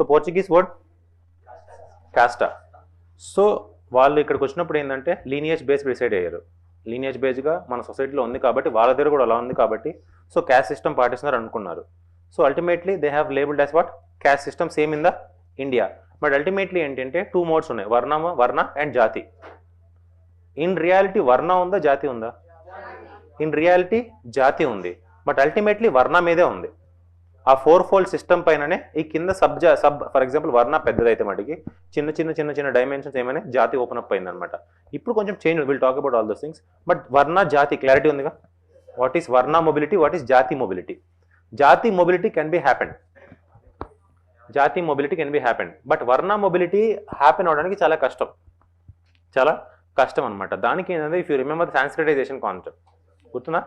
So Portuguese word కాస్టా. So వాళ్ళు ఇక్కడికి వచ్చినప్పుడు ఏంటంటే లీనియేజ్ బేస్ డిసైడ్ అయ్యారు. లీనియేజ్ బేస్గా మన సొసైటీలో ఉంది కాబట్టి వాళ్ళ దగ్గర కూడా అలా ఉంది కాబట్టి సో క్యాస్ట్ సిస్టమ్ పాటిస్తున్నారు అనుకున్నారు. So ultimately they have labelled as what caste system same in the India. But ultimately ఏంటంటే 2 మోడ్స్ ఉన్నాయి, వర్ణ అండ్ జాతి. ఇన్ రియాలిటీ వర్ణ ఉందా జాతి ఉందా? ఇన్ రియాలిటీ జాతి ఉంది, బట్ అల్టిమేట్లీ వర్ణ మీదే ఉంది. ఆ 4-fold సిస్టమ్ పైననే ఈ కింద ఫర్ ఎగ్జాంపుల్ వర్ణ పెద్దదైతే మటుకి చిన్న డైమెన్షన్స్ ఏమైనా జాతి ఓపెన్ అప్ అయింది అనమాట. ఇప్పుడు కొంచెం change, will talk about all those things. But varna jati clarity ఉందిగా. What is varna mobility, what is jati mobility? Jati mobility can be happen, but varna mobility happen అవడానికి చాలా కష్టం అనమాట. దానికి ఏంటంటే if you remember sanskritization concept గుర్తుందా?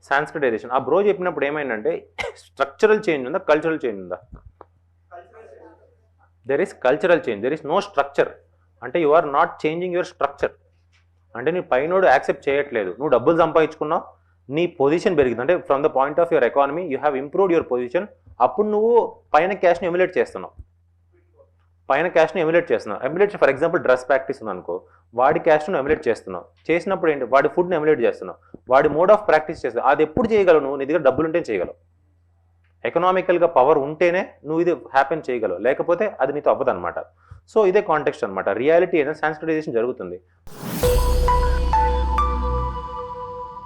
సాంస్క్రిటైజేషన్ ఆ బ్రో చెప్పినప్పుడు ఏమైందంటే స్ట్రక్చరల్ చేంజ్ ఉందా, కల్చరల్ చేంజ్ ఉందా? There is cultural change, there is no structure. అంటే you are not changing your structure. అంటే నీ పైనోడు యాక్సెప్ట్ చేయట్లేదు, నువ్వు డబ్బులు సంపాదించుకున్నావు, నీ పొజిషన్ పెరిగింది, అంటే from the point of your economy you have improved your position. అప్పుడు నువ్వు పైన క్యాష్ని ఎమ్యులేట్ చేస్తున్నావు. Emulate for example dress practice ఉందనుకో, వాడి క్యాస్ట్ను ఎమ్యులేట్ చేస్తున్నావు. చేసినప్పుడు ఏంటి, వాడి ఫుడ్ని ఎమ్యులేట్ చేస్తున్నావు, వాడి మోడ్ ఆఫ్ ప్రాక్టీస్ చేస్తున్నావు. అది ఎప్పుడు చేయగలవు నువ్వు? నీ దగ్గర డబ్బులు ఉంటే చేయగలవు. ఎకనామికల్గా పవర్ ఉంటేనే నువ్వు ఇది హ్యాపెన్ చేయగలవు, లేకపోతే అది నీతో అవ్వదు అనమాట. సో ఇదే కాంటెక్స్ట్ అనమాట. రియాలిటీ అనేది సాంస్క్రిటైజేషన్ జరుగుతుంది.